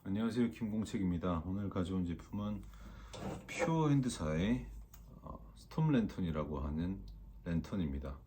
안녕하세요, 김공책입니다. 오늘 가져온 제품은 퓨어핸드사의 스톰 랜턴이라고 하는 랜턴입니다.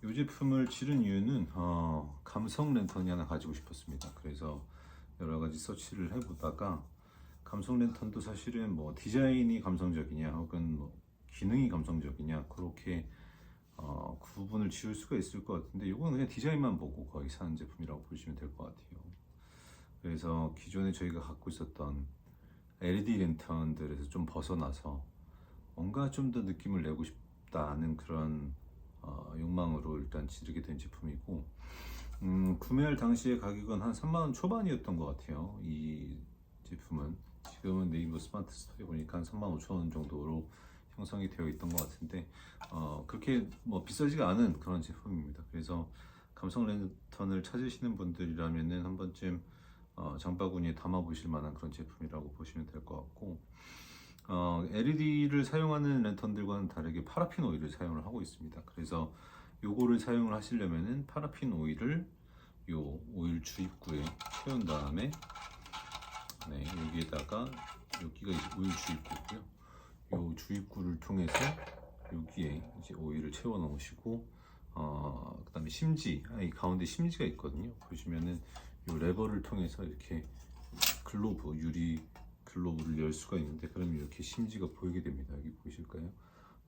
이 제품을 지른 이유는 감성 랜턴이 하나 가지고 싶었습니다. 그래서 여러 가지 서치를 해보다가 감성 랜턴도 사실은 뭐 디자인이 감성적이냐 혹은 뭐 기능이 감성적이냐 그렇게 구분을 지을 수가 있을 것 같은데 이건 그냥 디자인만 보고 거의 사는 제품이라고 보시면 될 것 같아요. 그래서 기존에 저희가 갖고 있었던 LED 랜턴들에서 좀 벗어나서 뭔가 좀 더 느낌을 내고 싶다는 그런 욕망으로 일단 지르게 된 제품이고, 구매할 당시의 가격은 한 3만원 초반이었던 것 같아요. 이 제품은 지금은 네이버 스마트 스토어에 보니까 한 3만 5천 원 정도로 형성이 되어 있던 것 같은데 그렇게 뭐 비싸지가 않은 그런 제품입니다. 그래서 감성 랜턴을 찾으시는 분들이라면은 한 번쯤 장바구니에 담아 보실 만한 그런 제품이라고 보시면 될 것 같고, LED를 사용하는 랜턴들과는 다르게 파라핀 오일을 사용을 하고 있습니다. 그래서 요거를 사용을 하시려면은 파라핀 오일을 요 오일 주입구에 채운 다음에 여기에다가 여기가 이제 오일 주입구고요. 요 주입구를 통해서 여기에 이제 오일을 채워 넣으시고 그다음에 심지, 이 가운데 심지가 있거든요. 보시면은 이 레버를 통해서 이렇게 글로브, 유리 글로브를 열 수가 있는데, 그러면 이렇게 심지가 보이게 됩니다. 여기 보이실까요?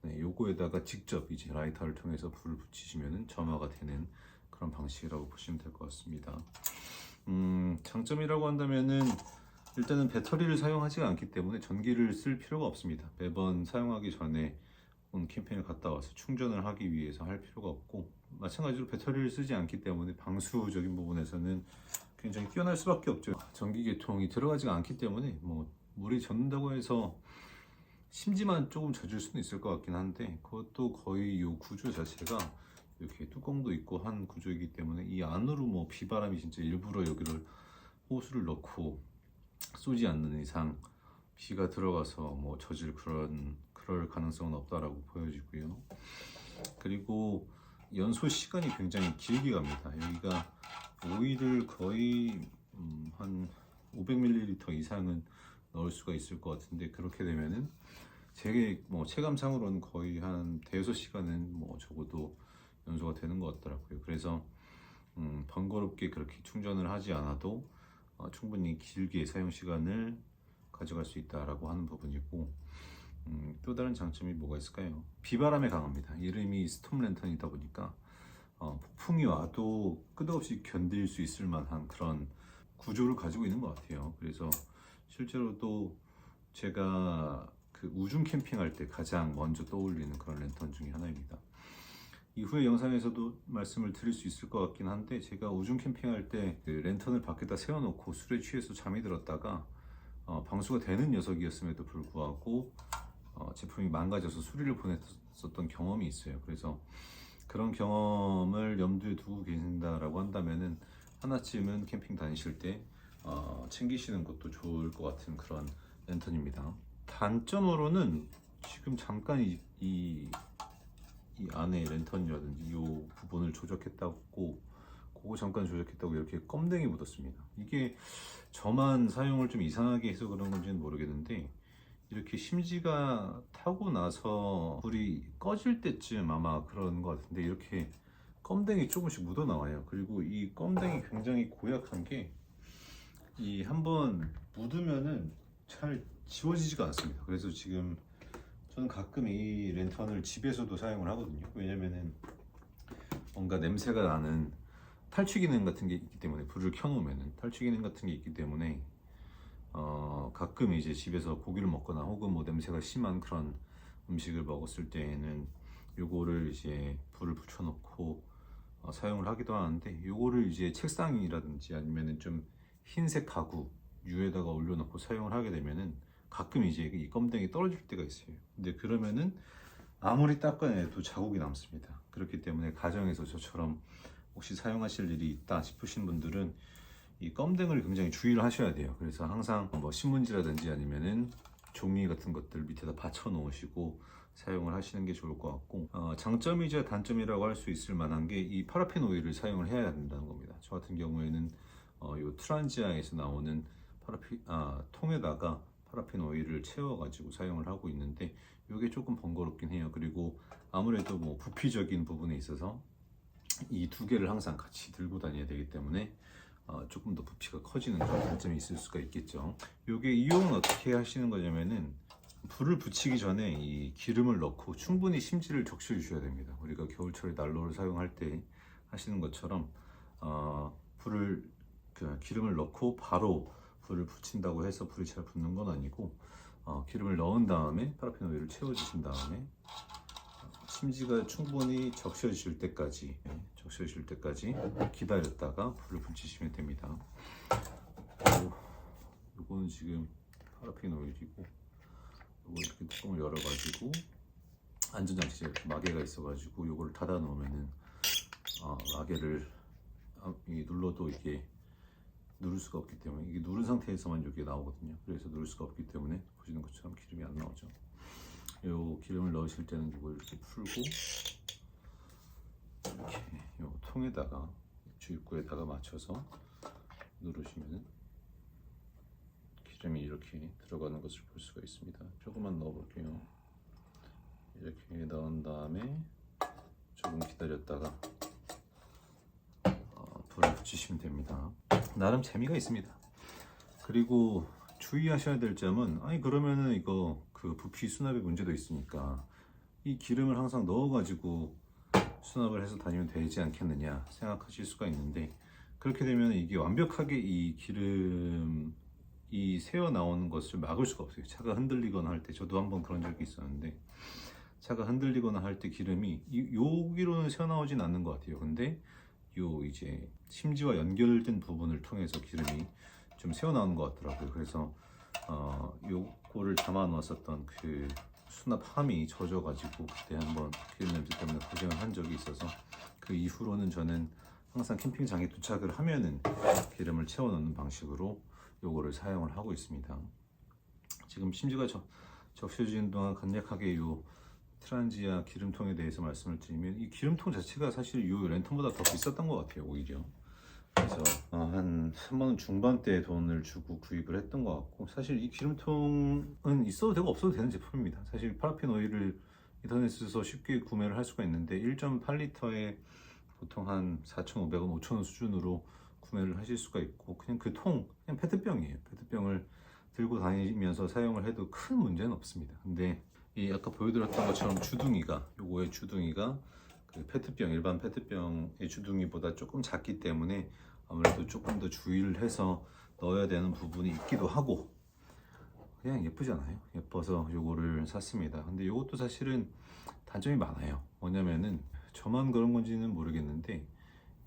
네, 요거에다가 직접 이제 라이터를 통해서 불을 붙이시면은 점화가 되는 그런 방식이라고 보시면 될 것 같습니다. 장점이라고 한다면은 일단은 배터리를 사용하지 않기 때문에 전기를 쓸 필요가 없습니다. 매번 사용하기 전에 캠핑을 갔다 와서 충전을 하기 위해서 할 필요가 없고, 마찬가지로 배터리를 쓰지 않기 때문에 방수적인 부분에서는 굉장히 뛰어날 수밖에 없죠. 전기계통이 들어가지가 않기 때문에 뭐 물이 젖는다고 해서 심지만 조금 젖을 수는 있을 것 같긴 한데, 그것도 거의 이 구조 자체가 이렇게 뚜껑도 있고 한 구조이기 때문에 이 안으로 뭐 비바람이 진짜 일부러 여기를 호스를 넣고 쏘지 않는 이상 비가 들어가서 뭐 젖을 그럴 가능성은 없다라고 보여지고요. 그리고 연소 시간이 굉장히 길게 갑니다. 여기가 오일을 거의 한 500ml 이상은 넣을 수가 있을 것 같은데, 그렇게 되면은 제 뭐 체감상으로는 거의 한 대여섯 시간은 뭐 적어도 연소가 되는 것 같더라고요. 그래서 번거롭게 그렇게 충전을 하지 않아도 충분히 길게 사용 시간을 가져갈 수 있다라고 하는 부분이고, 또 다른 장점이 뭐가 있을까요? 비바람에 강합니다. 이름이 스톰 랜턴이다 보니까 폭풍이 와도 끝없이 견딜 수 있을 만한 그런 구조를 가지고 있는 것 같아요. 그래서 실제로도 제가 그 우중 캠핑할 때 가장 먼저 떠올리는 그런 랜턴 중에 하나입니다. 이후에 영상에서도 말씀을 드릴 수 있을 것 같긴 한데, 제가 우중 캠핑할 때 그 랜턴을 밖에다 세워놓고 술에 취해서 잠이 들었다가 방수가 되는 녀석이었음에도 불구하고 제품이 망가져서 수리를 보냈었던 경험이 있어요. 그래서 그런 경험을 염두에 두고 계신다라고 한다면은 하나쯤은 캠핑 다니실 때 챙기시는 것도 좋을 것 같은 그런 랜턴입니다. 단점으로는 지금 잠깐 이 안에 랜턴이라든지 이 부분을 조작했다고, 그거 잠깐 조작했다고 이렇게 껌댕이 묻었습니다. 이게 저만 사용을 좀 이상하게 해서 그런 건지는 모르겠는데, 이렇게 심지가 타고 나서 불이 꺼질 때쯤 아마 그런 것 같은데 이렇게 껌댕이 조금씩 묻어 나와요. 그리고 이 껌댕이 굉장히 고약한 게, 이 한번 묻으면은 잘 지워지지가 않습니다. 그래서 지금 저는 가끔 이 랜턴을 집에서도 사용을 하거든요. 왜냐면은 뭔가 냄새가 나는 탈취 기능 같은 게 있기 때문에, 불을 켜놓으면은 탈취 기능 같은 게 있기 때문에 가끔 이제 집에서 고기를 먹거나 혹은 뭐 냄새가 심한 그런 음식을 먹었을 때에는 요거를 이제 불을 붙여놓고 사용을 하기도 하는데, 요거를 이제 책상이라든지 아니면은 좀 흰색 가구 위에다가 올려놓고 사용을 하게 되면은 가끔 이제 이 껌댕이 떨어질 때가 있어요. 근데 그러면은 아무리 닦아내도 자국이 남습니다. 그렇기 때문에 가정에서 저처럼 혹시 사용하실 일이 있다 싶으신 분들은 이 껌댕을 굉장히 주의를 하셔야 돼요. 그래서 항상 뭐 신문지라든지 아니면은 종이 같은 것들 밑에다 받쳐 놓으시고 사용을 하시는 게 좋을 것 같고, 장점이자 단점이라고 할 수 있을 만한 게 이 파라핀 오일을 사용을 해야 된다는 겁니다. 저 같은 경우에는 요 트란지아에서 나오는 통에다가 파라핀 오일을 채워가지고 사용을 하고 있는데 이게 조금 번거롭긴 해요. 그리고 아무래도 뭐 부피적인 부분에 있어서 이 두 개를 항상 같이 들고 다녀야 되기 때문에 조금 더 부피가 커지는 그런 단점이 있을 수가 있겠죠. 이게 이용은 어떻게 하시는 거냐면은 불을 붙이기 전에 이 기름을 넣고 충분히 심지를 적셔 주셔야 됩니다. 우리가 겨울철에 난로를 사용할 때 하시는 것처럼 기름을 넣고 바로 불을 붙인다고 해서 불이 잘 붙는 건 아니고 기름을 넣은 다음에 파라핀 오일을 채워 주신 다음에 심지가 충분히 적셔질 때까지 기다렸다가 불을 붙이시면 됩니다. 요거는 지금 파라핀 오일이고 요거 이렇게 뚜껑을 열어가지고 안전장치에 이렇게 마개가 있어가지고 요거를 닫아 놓으면은 마개를 눌러도 이게 누를 수가 없기 때문에 이게 누른 상태에서만 이게 나오거든요. 그래서 누를 수가 없기 때문에 보시는 것처럼 기름이 안 나오죠. 요 기름을 넣으실 때는 이걸 이렇게 풀고 이렇게 요 통에다가 주입구에다가 맞춰서 누르시면은 기름이 이렇게 들어가는 것을 볼 수가 있습니다. 조금만 넣어볼게요. 이렇게 넣은 다음에 조금 기다렸다가 불을 붙이시면 됩니다. 나름 재미가 있습니다. 그리고 주의하셔야 될 점은 그러면은 이거 그 부피 수납의 문제도 있으니까 이 기름을 항상 넣어가지고 수납을 해서 다니면 되지 않겠느냐 생각하실 수가 있는데 그렇게 되면 이게 완벽하게 이 기름이 새어 나오는 것을 막을 수가 없어요. 차가 흔들리거나 할 때 저도 한번 그런 적이 있었는데 차가 흔들리거나 할 때 기름이 여기로는 새어 나오진 않는 것 같아요. 근데 요 이제 심지와 연결된 부분을 통해서 기름이 좀 새어 나오는 것 같더라고요. 그래서 요거를 담아 놓았었던 그 수납함이 젖어가지고 그때 한번 기름 냄새 때문에 고생을 한 적이 있어서 그 이후로는 저는 항상 캠핑장에 도착을 하면은 기름을 채워 넣는 방식으로 요거를 사용을 하고 있습니다. 지금 심지가 적셔지는 동안 간략하게 요 트란지아 기름통에 대해서 말씀을 드리면 이 기름통 자체가 사실 요 랜턴보다 더 비쌌던 것 같아요. 오히려 그래서 한 3만원 중반대 돈을 주고 구입을 했던 것 같고 사실 이 기름통은 있어도 되고 없어도 되는 제품입니다. 사실 파라핀 오일을 인터넷에서 쉽게 구매를 할 수가 있는데 1.8리터에 보통 한 4,500원, 5,000원 수준으로 구매를 하실 수가 있고 그냥 그 통, 그냥 페트병이에요. 페트병을 들고 다니면서 사용을 해도 큰 문제는 없습니다. 근데 이 아까 보여드렸던 것처럼 요거의 주둥이가 그 페트병, 일반 페트병의 주둥이보다 조금 작기 때문에 아무래도 조금 더 주의를 해서 넣어야 되는 부분이 있기도 하고 그냥 예쁘잖아요. 예뻐서 요거를 샀습니다. 근데 요것도 사실은 단점이 많아요. 뭐냐면은 저만 그런 건지는 모르겠는데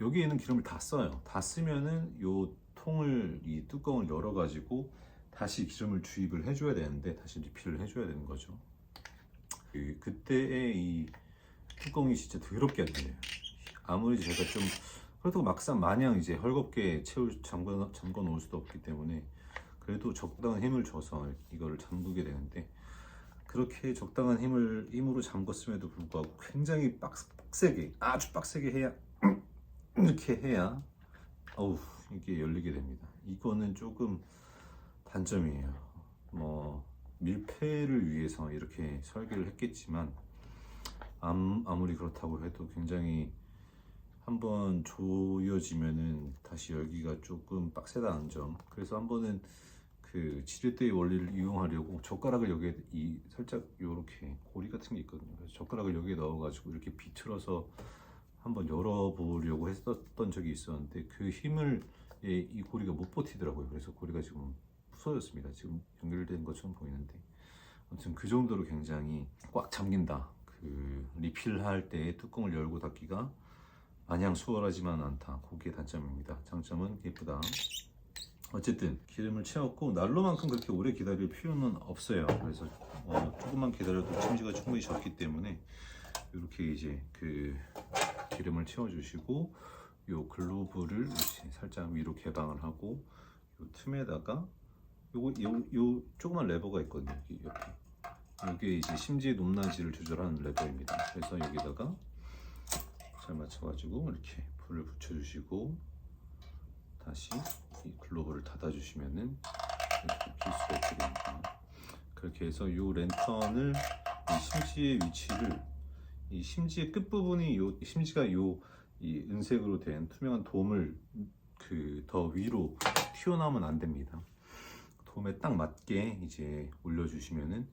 여기에는 기름을 다 써요. 다 쓰면은 요 통을 이 뚜껑을 열어 가지고 다시 기름을 주입을 해줘야 되는데 다시 리필을 해줘야 되는 거죠. 그때의 이 뚜껑이 진짜 더럽게 안 돼요. 아무리 제가 좀 그렇다고 막상 마냥 이제 헐겁게 잠궈 놓을 수도 없기 때문에 그래도 적당한 힘을 줘서 이거를 잠그게 되는데 그렇게 적당한 힘으로 잠궜음에도 불구하고 굉장히 빡세게 아주 빡세게 해야 이렇게 해야 이게 열리게 됩니다. 이거는 조금 단점이에요. 뭐 밀폐를 위해서 이렇게 설계를 했겠지만 아무리 그렇다고 해도 굉장히 한번 조여지면은 다시 열기가 조금 빡세다는 점. 그래서 한 번은 그 지렛대의 원리를 이용하려고 젓가락을 여기에 살짝 요렇게 고리 같은 게 있거든요. 그래서 젓가락을 여기에 넣어가지고 이렇게 비틀어서 한번 열어보려고 했었던 적이 있었는데 그 힘을 이 고리가 못 버티더라고요. 그래서 고리가 지금 부서졌습니다. 지금 연결된 것처럼 보이는데 아무튼 그 정도로 굉장히 꽉 잠긴다. 그 리필할 때 뚜껑을 열고 닫기가 마냥 수월하지만 않다. 그게 단점입니다. 장점은 예쁘다. 어쨌든 기름을 채웠고 난로만큼 그렇게 오래 기다릴 필요는 없어요. 그래서 조금만 기다려도 심지가 충분히 적기 때문에 이렇게 이제 그 기름을 채워주시고 요 글로브를 이렇게 살짝 위로 개방을 하고 요 틈에다가 요 조그만 레버가 있거든요. 여기 옆에 이게 이제 심지의 높낮이를 조절하는 레버입니다. 그래서 여기다가 잘 맞춰가지고 이렇게 불을 붙여주시고 다시 이 글로브를 닫아주시면은 이렇게 필수가 있게 됩니다. 그렇게 해서 이 랜턴을 이 심지의 위치를 이 심지의 끝부분이 요 심지가 요 이 은색으로 된 투명한 돔을 그 더 위로 튀어나오면 안 됩니다. 돔에 딱 맞게 이제 올려주시면은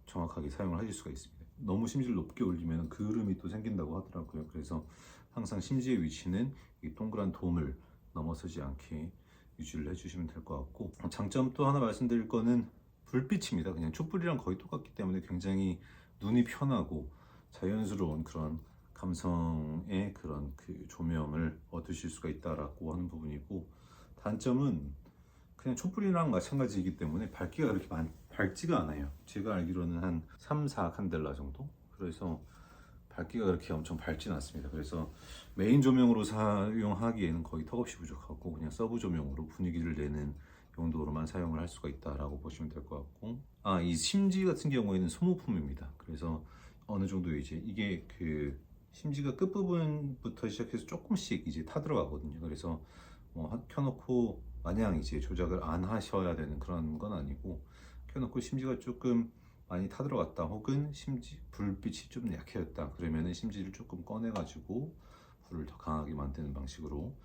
정확하게 사용을 하실 수가 있습니다. 너무 심지를 높게 올리면 그을음이 또 생긴다고 하더라고요. 그래서 항상 심지의 위치는 이 동그란 돔을 넘어서지 않게 유지를 해주시면 될 것 같고, 장점 또 하나 말씀드릴 거는 불빛입니다. 그냥 촛불이랑 거의 똑같기 때문에 굉장히 눈이 편하고 자연스러운 그런 감성의 그런 그 조명을 얻으실 수가 있다라고 하는 부분이고, 단점은 그냥 촛불이랑 마찬가지이기 때문에 밝기가 그렇게 밝지가 않아요. 제가 알기로는 한 3, 4칸델라 정도? 그래서 밝기가 그렇게 엄청 밝진 않습니다. 그래서 메인 조명으로 사용하기에는 거의 턱없이 부족하고 그냥 서브 조명으로 분위기를 내는 용도로만 사용을 할 수가 있다라고 보시면 될 것 같고, 이 심지 같은 경우에는 소모품입니다. 그래서 어느 정도 이제 이게 그 심지가 끝부분부터 시작해서 조금씩 이제 타 들어가거든요. 그래서 뭐 켜놓고 마냥 이제 조작을 안 하셔야 되는 그런 건 아니고, 켜놓고 심지가 조금 많이 타 들어갔다 혹은 심지 불빛이 좀 약해졌다 그러면은 심지를 조금 꺼내 가지고 불을 더 강하게 만드는 방식으로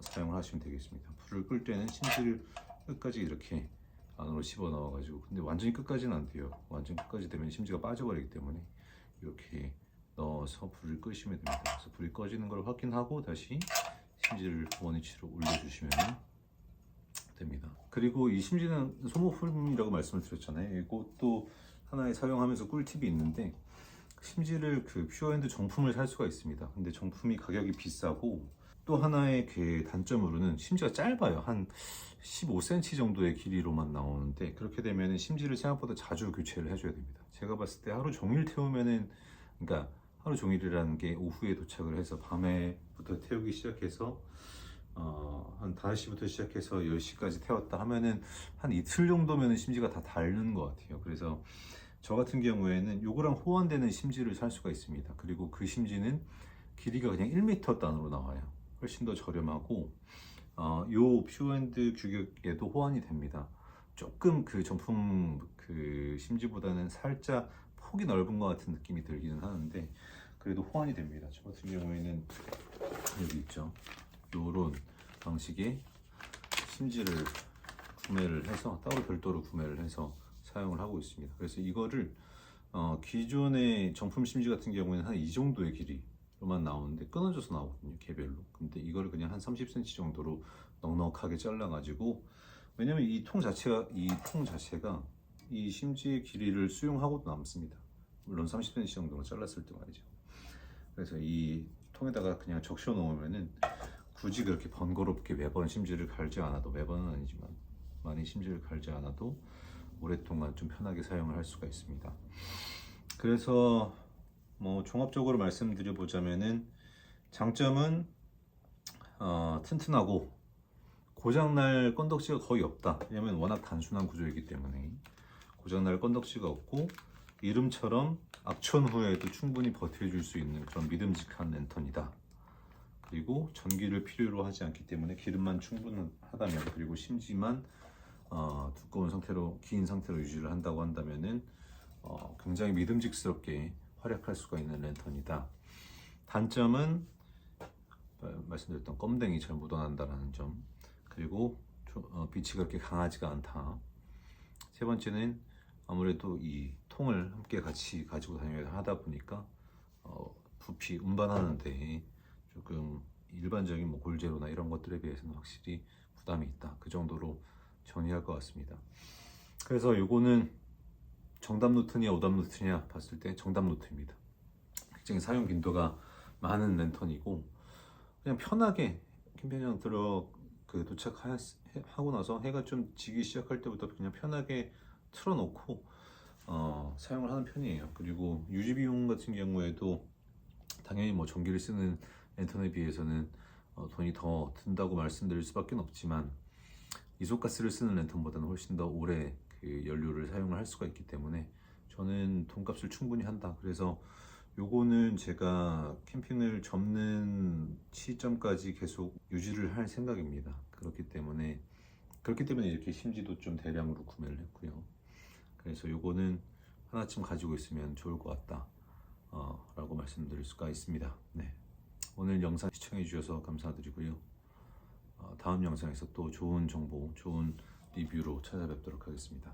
사용을 하시면 되겠습니다. 불을 끌 때는 심지를 끝까지 이렇게 안으로 집어 넣어 가지고, 근데 완전히 끝까지는 안 돼요. 완전 끝까지 되면 심지가 빠져버리기 때문에 이렇게 넣어서 불을 끄시면 됩니다. 그래서 불이 꺼지는 걸 확인하고 다시 심지를 원위치로 올려주시면 됩니다. 그리고 이 심지는 소모품이라고 말씀을 드렸잖아요. 이것도 하나의 사용하면서 꿀팁이 있는데, 심지를 그 퓨어핸드 정품을 살 수가 있습니다. 근데 정품이 가격이 비싸고, 또 하나의 그 단점으로는 심지가 짧아요. 한 15cm 정도의 길이로만 나오는데, 그렇게 되면 심지를 생각보다 자주 교체를 해줘야 됩니다. 제가 봤을 때 하루 종일 태우면은, 그러니까 하루 종일이라는 게 오후에 도착을 해서 밤에부터 태우기 시작해서 한 5시부터 시작해서 10시까지 태웠다 하면은 한 이틀 정도면은 심지가 다 닳는 것 같아요. 그래서 저 같은 경우에는 요거랑 호환되는 심지를 살 수가 있습니다. 그리고 그 심지는 길이가 그냥 1m 단으로 나와요. 훨씬 더 저렴하고 요 퓨어핸드 규격에도 호환이 됩니다. 조금 그 정품 그 심지보다는 살짝 폭이 넓은 것 같은 느낌이 들기는 하는데 그래도 호환이 됩니다. 저 같은 경우에는 여기 있죠. 요런 방식의 심지를 구매를 해서 따로 별도로 구매를 해서 사용을 하고 있습니다. 그래서 이거를 기존의 정품 심지 같은 경우에는 한 이 정도의 길이로만 나오는데 끊어져서 나오거든요, 개별로. 근데 이거를 그냥 한 30cm 정도로 넉넉하게 잘라 가지고, 왜냐면 이 통 자체가 이 심지의 길이를 수용하고도 남습니다. 물론 30cm 정도로 잘랐을 때 말이죠. 그래서 이 통에다가 그냥 적셔 놓으면은 굳이 그렇게 번거롭게 매번 심지를 갈지 않아도, 매번은 아니지만 많이 심지를 갈지 않아도 오랫동안 좀 편하게 사용을 할 수가 있습니다. 그래서 뭐 종합적으로 말씀드려 보자면은, 장점은 튼튼하고 고장날 건덕지가 거의 없다. 왜냐면 워낙 단순한 구조이기 때문에 고장날 건덕지가 없고, 이름처럼 악천 후에도 충분히 버텨줄 수 있는 그런 믿음직한 랜턴이다. 그리고 전기를 필요로 하지 않기 때문에 기름만 충분하다면, 그리고 심지만 두꺼운 상태로, 긴 상태로 유지를 한다고 한다면은 굉장히 믿음직스럽게 활약할 수가 있는 랜턴이다. 단점은 말씀드렸던 껌댕이 잘 묻어난다라는 점, 그리고 빛이 그렇게 강하지가 않다. 세 번째는 아무래도 이 통을 함께 같이 가지고 다녀야 하다 보니까 부피 운반하는데 조금 일반적인 뭐 골제로나 이런 것들에 비해서는 확실히 부담이 있다. 그 정도로 정리할 것 같습니다. 그래서 요거는 정답 노트냐 오답 노트냐 봤을 때 정답 노트입니다. 굉장히 사용 빈도가 많은 랜턴이고, 그냥 편하게 캠핑장 도착하고 나서 해가 좀 지기 시작할 때부터 그냥 편하게 틀어놓고 사용을 하는 편이에요. 그리고 유지 비용 같은 경우에도 당연히 뭐 전기를 쓰는 랜턴에 비해서는 돈이 더 든다고 말씀드릴 수밖에 없지만, 이소가스를 쓰는 랜턴보다는 훨씬 더 오래 그 연료를 사용을 할 수가 있기 때문에 저는 돈값을 충분히 한다. 그래서 요거는 제가 캠핑을 접는 시점까지 계속 유지를 할 생각입니다. 그렇기 때문에 그렇기 때문에 이렇게 심지도 좀 대량으로 구매를 했고요. 그래서 요거는 하나쯤 가지고 있으면 좋을 것 같다 라고 말씀드릴 수가 있습니다. 네. 오늘 영상 시청해 주셔서 감사드리고요. 다음 영상에서 또 좋은 정보, 좋은 리뷰로 찾아뵙도록 하겠습니다.